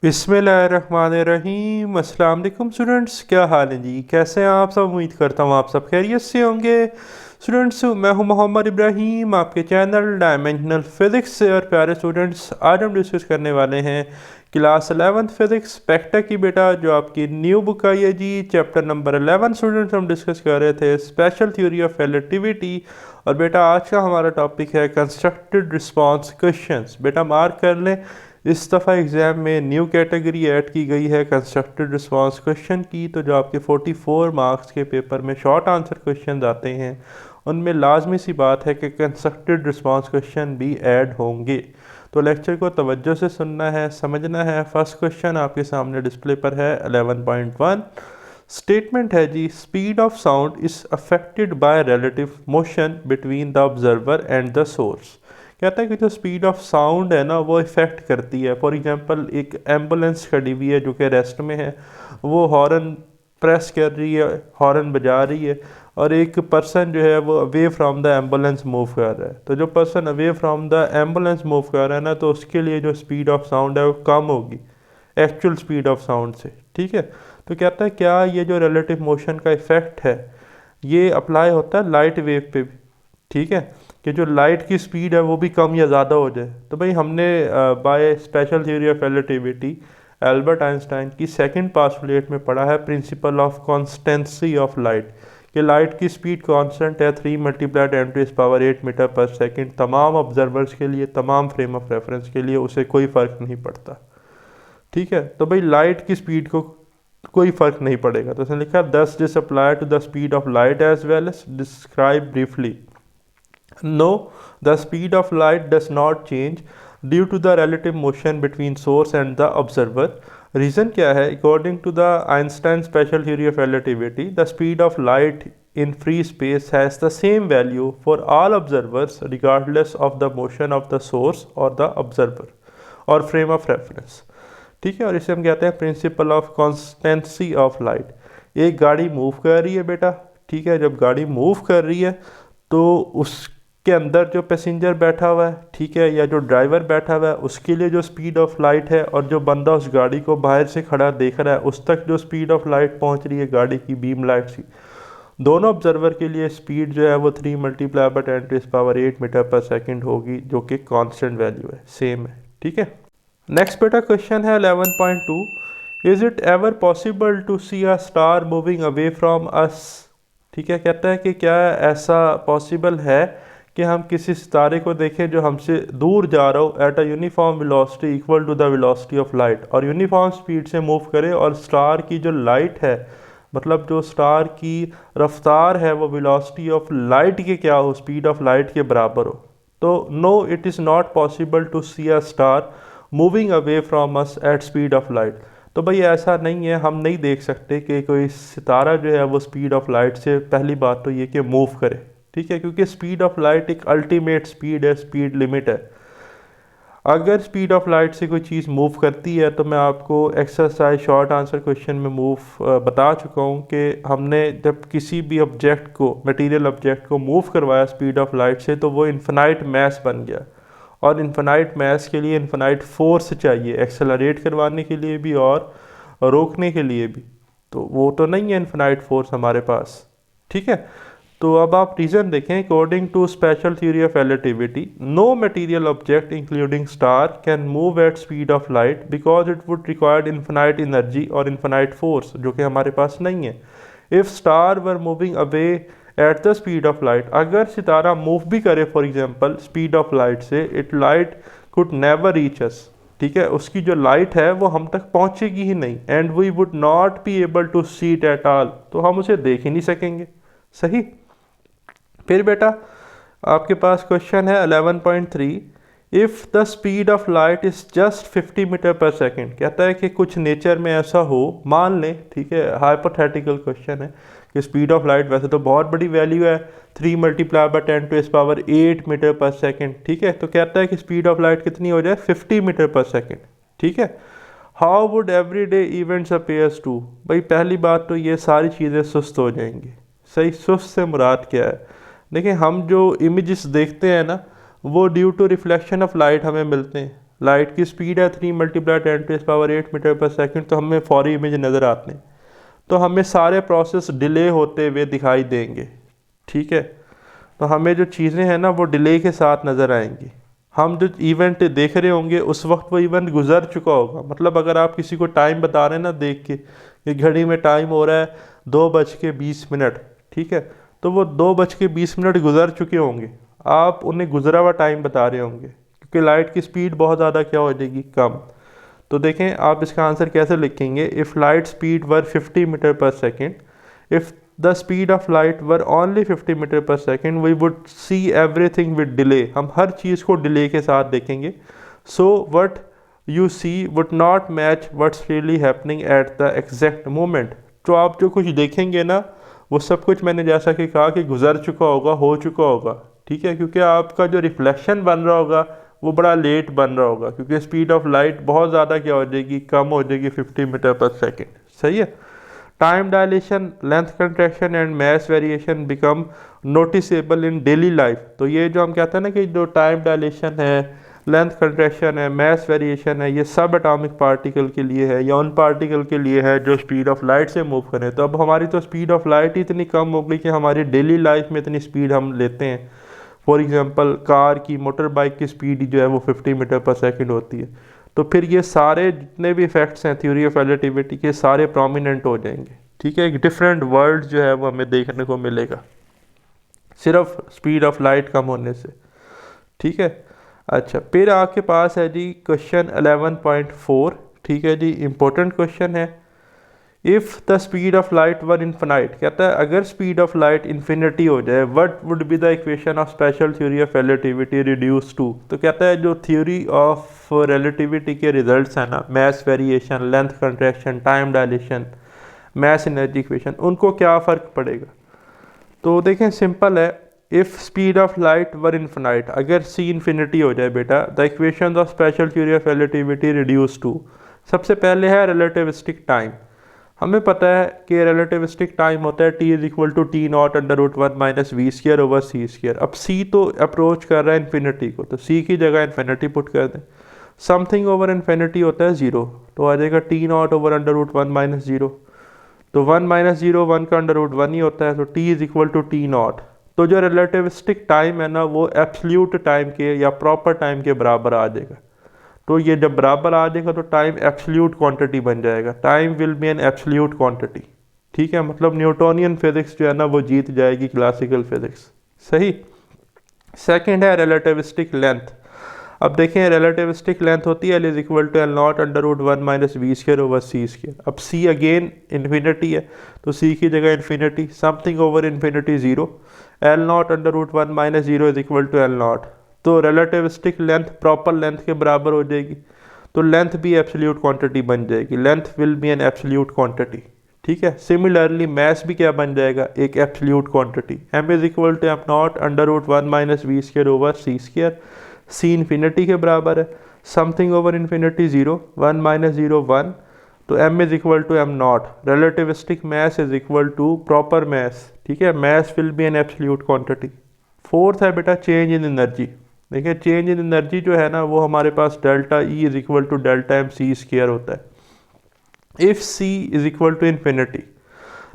बिस्मिल्लाहिर्रहमानिर्रहीम। अस्सलाम वालेकुम स्टूडेंट्स, क्या हाल है जी? कैसे हैं आप सब? उम्मीद करता हूँ आप सब खैरियत से होंगे। स्टूडेंट्स, मैं हूँ मोहम्मद इब्राहीम, आपके चैनल डायमेंशनल फिज़िक्स से। और प्यारे स्टूडेंट्स, आज हम डिस्कस करने वाले हैं क्लास 11th फिज़िक्स स्पेक्टा की, बेटा, जो आपकी न्यू बुक आई है जी। चैप्टर नंबर 11 स्टूडेंट्स हम डिस्कस कर रहे थे स्पेशल थ्योरी ऑफ रिलेटिविटी। और बेटा, आज का हमारा टॉपिक है कंस्ट्रक्टेड रिस्पॉन्स क्वेश्चंस। बेटा, मार्क कर लें, इस दफ़ा एग्ज़ाम में न्यू कैटेगरी ऐड की गई है कंस्ट्रक्टेड रिस्पांस क्वेश्चन की। तो जो आपके 44 मार्क्स के पेपर में शॉर्ट आंसर क्वेश्चन आते हैं, उनमें लाजमी सी बात है कि कंस्ट्रक्टेड रिस्पांस क्वेश्चन भी ऐड होंगे। तो लेक्चर को तवज्जो से सुनना है, समझना है। फर्स्ट क्वेश्चन आपके सामने डिस्प्ले पर है 11.1। स्टेटमेंट है G, speed of sound is affected by relative motion between the observer and the source. कहता है कि जो स्पीड ऑफ साउंड है ना, वो इफ़ेक्ट करती है। फॉर एग्जांपल, एक एम्बुलेंस खड़ी हुई है जो कि रेस्ट में है, वो हॉर्न प्रेस कर रही है, हॉर्न बजा रही है, और एक पर्सन जो है वो away from the ambulance move कर रहा है। तो जो person away from the ambulance move कर रहा है ना, तो उसके लिए जो स्पीड ऑफ साउंड है वो कम होगी एक्चुअल स्पीड ऑफ साउंड से। ठीक है। तो कहता है क्या ये जो रिलेटिव मोशन का इफ़ेक्ट है, ये अप्लाई होता है लाइट वेव पे भी। ठीक है, कि जो लाइट की स्पीड है वो भी कम या ज़्यादा हो जाए। तो भाई, हमने by special theory of relativity Albert Einstein की सेकंड पास्टुलेट में पढ़ा है principle of constituency of light, कि लाइट की स्पीड कांस्टेंट है 3 मल्टीप्लाइड 10⁸ मीटर पर सेकंड। तमाम ऑब्जर्वर्स के लिए, तमाम फ्रेम ऑफ रेफरेंस के लिए उसे कोई फ़र्क नहीं पड़ता। ठीक है। तो भाई, लाइट की स्पीड को कोई फ़र्क नहीं पड़ेगा। तो उसने लिखा, does this apply to the speed of light as well as describe briefly. No, the speed of light does not change due to the relative motion between source and the observer. Reason क्या है? According to the Einstein special theory of relativity, the speed of light in free space has the same value for all observers regardless of the motion of the source or the observer और frame of reference। ठीक है। और इसे हम कहते हैं principle of constituency of light. एक गाड़ी मूव कर रही है बेटा, ठीक है। जब गाड़ी मूव कर रही है तो उसके अंदर जो पैसेंजर बैठा हुआ है, ठीक है, या जो ड्राइवर बैठा हुआ है, उसके लिए जो स्पीड ऑफ लाइट है, और जो बंदा उस गाड़ी को बाहर से खड़ा देख रहा है, उस तक जो स्पीड ऑफ लाइट पहुंच रही है गाड़ी की बीम लाइट की, दोनों ऑब्जर्वर के लिए स्पीड जो है वो 3 मल्टीप्लाई बाय 10⁸ मीटर पर सेकंड होगी, जो कि कांस्टेंट वैल्यू है, सेम है। ठीक है। नेक्स्ट बेटा क्वेश्चन है 11.2। Is it ever possible to see a star moving away from us. ठीक है। कहता है कि क्या ऐसा पॉसिबल है कि हम किसी सितारे को देखें जो हमसे दूर जा रहा हो at a uniform velocity equal to the velocity of light, और यूनिफॉर्म स्पीड से मूव करे, और स्टार की जो लाइट है, मतलब जो स्टार की रफ्तार है, वो वेलोसिटी ऑफ लाइट के क्या हो, स्पीड ऑफ लाइट के बराबर हो। तो no, it is not possible to see a star moving away from us at speed of light. तो भाई, ऐसा नहीं है, हम नहीं देख सकते कि कोई सितारा जो है वो स्पीड ऑफ लाइट से, पहली बात तो ये कि मूव करे। ठीक है, क्योंकि स्पीड ऑफ लाइट एक अल्टीमेट स्पीड है, स्पीड लिमिट है। अगर स्पीड ऑफ लाइट से कोई चीज़ मूव करती है, तो मैं आपको एक्सरसाइज शॉर्ट आंसर क्वेश्चन में बता चुका हूँ कि हमने जब किसी भी ऑब्जेक्ट को, मटेरियल ऑब्जेक्ट को मूव करवाया स्पीड ऑफ लाइट से, तो वो इन्फिनाइट मैस बन गया। और इन्फिनाइट मैस के लिए इन्फिनाइट फोर्स चाहिए, एक्सेलरेट करवाने के लिए भी और रोकने के लिए भी। तो वो तो नहीं है इन्फिनाइट फोर्स हमारे पास। ठीक है। तो अब आप रीज़न देखें। According to special theory of relativity, no material object including star can move at speed of light because it would required infinite energy और इन्फिनाइट फोर्स, जो कि हमारे पास नहीं है। If star were moving away at the speed of light, अगर सितारा move भी करे for example speed of light से, it light could never reach us. ठीक है, उसकी जो लाइट है वो हम तक पहुंचेगी ही नहीं, and we would not be able to see it at all, तो हम उसे देख ही नहीं सकेंगे। सही। फिर बेटा, आपके पास क्वेश्चन है 11.3। If the speed of light is just 50 metre per second. कहता है कि कुछ नेचर में ऐसा हो, मान लें, ठीक है, हाइपोथेटिकल क्वेश्चन है, कि स्पीड ऑफ लाइट वैसे तो बहुत बड़ी वैल्यू है, 3 multiply by 10⁸ metre per second. ठीक है। तो कहता है कि स्पीड ऑफ लाइट कितनी हो जाए, 50 मीटर पर सेकेंड। ठीक है। How would every day events appears to. भाई, पहली बात तो ये सारी चीज़ें सुस्त हो जाएंगी। सही। सुस्त से मुराद क्या है? देखिए, हम जो इमेजेस देखते हैं ना, वो due to reflection of light हमें मिलते हैं। लाइट की स्पीड है 3 × 10⁸ मीटर पर सेकंड, तो हमें फौरी इमेज नज़र आते हैं, तो हमें सारे प्रोसेस डिले होते हुए दिखाई देंगे। ठीक है, तो हमें जो चीज़ें हैं ना वो डिले के साथ नज़र आएंगी। हम जो इवेंट देख रहे होंगे उस वक्त वो इवेंट गुजर चुका होगा। मतलब अगर आप किसी को टाइम बता रहे हैं ना देख के, कि घड़ी में टाइम हो रहा है 2:20, ठीक है, तो वो 2:20 गुजर चुके होंगे, आप उन्हें गुजरा हुआ टाइम बता रहे होंगे, क्योंकि लाइट की स्पीड बहुत ज़्यादा क्या हो जाएगी, कम। तो देखें आप इसका आंसर कैसे लिखेंगे, if light speed were 50 metre per second, if the speed of light were only 50 metre per second, we would see everything with delay, हम हर चीज़ को डिले के साथ देखेंगे। So what you see would not match what's really happening at the exact moment. तो आप जो कुछ देखेंगे ना वो सब कुछ मैंने जैसा कि कहा कि गुजर चुका होगा, हो चुका होगा। ठीक है, क्योंकि आपका जो रिफ्लेक्शन बन रहा होगा वो बड़ा लेट बन रहा होगा, क्योंकि स्पीड ऑफ लाइट बहुत ज़्यादा क्या हो जाएगी, कम हो जाएगी 50 मीटर पर सेकेंड। सही है। Time dilation, length contraction and mess variation become noticeable in daily life. तो ये जो हम कहते हैं ना कि जो टाइम डायलेशन है, लेंथ कंट्रैक्शन है, मैस वेरिएशन है, ये सब एटॉमिक पार्टिकल के लिए है या उन पार्टिकल के लिए है जो स्पीड ऑफ लाइट से मूव करें। तो अब हमारी तो स्पीड ऑफ लाइट ही इतनी कम हो गई कि हमारी डेली लाइफ में इतनी स्पीड हम लेते हैं। फॉर एग्जांपल कार की, मोटर बाइक की स्पीड जो है वो 50 मीटर पर सेकंड होती है। तो फिर ये सारे जितने भी इफेक्ट्स हैं थ्योरी ऑफ रिलेटिविटी के, सारे प्रोमिनेंट हो जाएंगे। ठीक है, एक डिफरेंट वर्ल्ड जो है वो हमें देखने को मिलेगा सिर्फ स्पीड ऑफ लाइट कम होने से। ठीक है, अच्छा फिर आपके पास है जी क्वेश्चन 11.4। ठीक है जी, इंपॉर्टेंट क्वेश्चन है। If the speed of light were infinite, कहता है अगर स्पीड ऑफ लाइट इन्फिनिटी हो जाए, what would be the equation of special theory of relativity reduce to. तो कहता है जो थ्योरी ऑफ रिलेटिविटी के रिजल्ट्स हैं ना, mass variation, length contraction, time dilation, mass energy equation, उनको क्या फ़र्क पड़ेगा। तो देखें सिंपल है, if speed of light were infinite, अगर सी इन्फिनिटी हो जाए बेटा, the equation of special theory of relativity reduce to. सबसे पहले है रिलेटिविस्टिक टाइम। हमें पता है कि रिलेटिविस्टिक टाइम होता है T = T0/√1 - v²/c²। अब C तो अप्रोच कर रहा है इन्फिनिटी को, तो C की जगह इन्फिनिटी पुट कर दें। समथिंग ओवर इन्फिनिटी होता है 0, तो आ जाएगा T0/√1 - 0। तो 1 - 0 1 का √1 ही होता है, तो T = T0। तो जो रिलेटिविस्टिक टाइम है ना वो एब्सोल्यूट टाइम के या प्रॉपर टाइम के बराबर आ जाएगा। तो ये जब बराबर आ जाएगा तो टाइम एब्सोल्यूट क्वांटिटी बन जाएगा। Time will be an absolute quantity. ठीक है, मतलब न्यूटोनियन फिजिक्स जो है ना वो जीत जाएगी क्लासिकल फिजिक्स। सही। सेकंड है रिलेटिविस्टिक लेंथ। अब देखें रिलेटिविस्टिक लेंथ होती है L = L0/√1 - v²/c²। अब C अगेन इन्फिनिटी है, तो C की जगह infinity, something over infinity 0, L0/√1 - 0 = L0। तो रिलेटिविस्टिक लेंथ प्रॉपर लेंथ के बराबर हो जाएगी, तो लेंथ भी एब्सोल्यूट क्वांटिटी बन जाएगी। Length will be an absolute quantity. ठीक है, सिमिलरली मैस भी क्या बन जाएगा, एक absolute quantity. M = m0/√1 - v²/c²। C infinity के बराबर है, समथिंग ओवर इन्फिनिटी 0, 1 - 0 1, तो M = m0। Relativistic mass = proper mass. ठीक है, mass will be an absolute quantity. Fourth है बेटा चेंज इन एनर्जी। देखिए चेंज इन एनर्जी जो है ना वो हमारे पास डेल्टा E = Δ(m)c² होता है इफ़ C = इन्फिनिटी।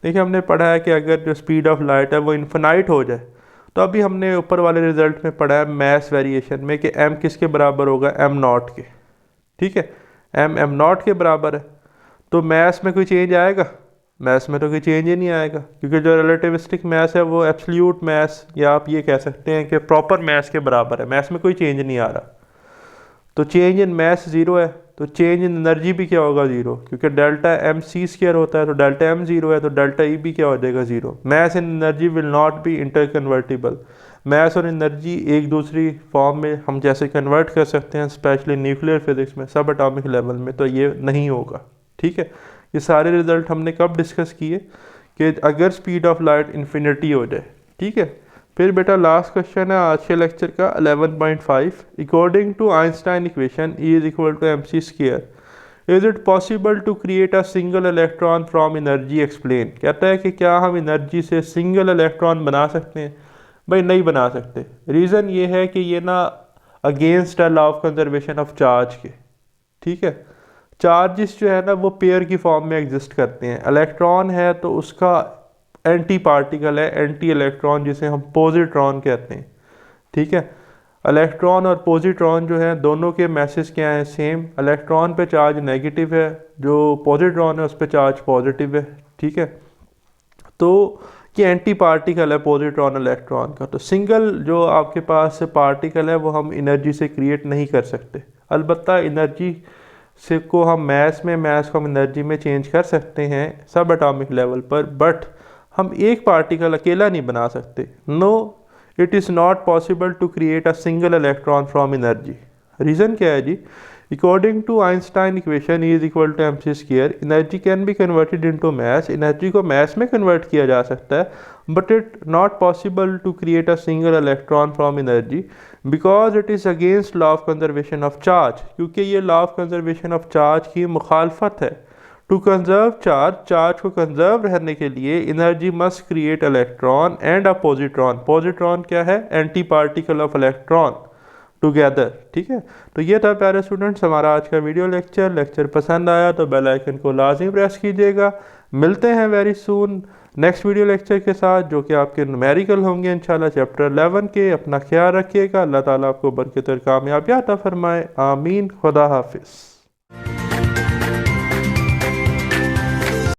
देखिए हमने पढ़ा है कि अगर जो स्पीड ऑफ लाइट है वो इन्फिनाइट हो जाए, तो अभी हमने ऊपर वाले रिजल्ट में पढ़ा है मैस वेरिएशन में कि m किसके बराबर होगा, m0 के। ठीक है, m m0 के बराबर है, तो मैस में कोई चेंज आएगा, मैस में तो कोई चेंज ही नहीं आएगा, क्योंकि जो रिलेटिविस्टिक मैस है वो एब्सोल्यूट मैस या आप ये कह सकते हैं कि प्रॉपर मैस के बराबर है, मैस में कोई चेंज नहीं आ रहा। तो चेंज इन मैस 0 है, तो चेंज इन एनर्जी भी क्या होगा 0, क्योंकि Δ(m)c² होता है, तो Δ(m) 0 है, तो Δ(E) भी क्या हो जाएगा 0। Mass in energy will not be interconvertible. Mass और एनर्जी एक दूसरी फॉर्म में हम जैसे कन्वर्ट कर सकते हैं, स्पेशली न्यूक्लियर फिजिक्स में, सब एटॉमिक लेवल में तो ये नहीं होगा। ठीक है, ये सारे रिजल्ट हमने कब डिस्कस किए कि अगर स्पीड ऑफ लाइट इन्फिनिटी हो जाए। ठीक है, फिर बेटा लास्ट क्वेश्चन है आज के लेक्चर का 11.5। According to Einstein equation E = mc², is it possible to create a single electron from energy explain. कहता है कि क्या हम एनर्जी से सिंगल इलेक्ट्रॉन बना सकते हैं। भाई नहीं बना सकते। रीज़न ये है कि ये ना against a law of conservation of charge के। ठीक है, चार्जेस जो है ना वो पेयर की फॉर्म में एग्जिस्ट करते हैं। इलेक्ट्रॉन है तो उसका एंटी पार्टिकल है, एंटी इलेक्ट्रॉन, जिसे हम पॉजिट्रॉन कहते हैं। ठीक है, इलेक्ट्रॉन और पॉजिट्रॉन जो है दोनों के मैसेज क्या हैं, सेम। इलेक्ट्रॉन पे चार्ज नेगेटिव है, जो पॉजिट्रॉन है उस पे चार्ज पॉजिटिव है। ठीक है, तो ये एंटी पार्टिकल है पॉजिट्रॉन इलेक्ट्रॉन का। तो सिंगल जो आपके पास पार्टिकल है वो हम एनर्जी से क्रिएट नहीं कर सकते। अलबत्ता एनर्जी से को हम मैस को हम एनर्जी में चेंज कर सकते हैं सब एटॉमिक लेवल पर, बट हम एक पार्टिकल अकेला नहीं बना सकते। No, it is not possible to create a single electron from energy. Reason क्या है जी? According to Einstein equation E equal to mc square, energy can be converted into mass. Energy को मैस में convert किया जा सकता है, but it not possible to create a single electron from energy because it is against law of conservation of charge, क्योंकि ये law of conservation of charge की मुखालफत है। टू कंजर्व चार्ज, चार्ज को कंजर्व रहने के लिए energy must create electron and a positron. Positron क्या है? Anti particle of electron together. ठीक है, तो ये था प्यारे स्टूडेंट्स हमारा आज का वीडियो लेक्चर पसंद आया तो बेल आइकन को लाजमी प्रेस कीजिएगा। मिलते हैं very soon next video lecture के साथ, जो कि आपके न्यूमेरिकल होंगे इंशाल्लाह चैप्टर 11 के। अपना ख्याल रखिएगा, अल्लाह ताला आपको बरकत और कामयाबी अता फरमाए, आमीन। खुदा हाफिज़।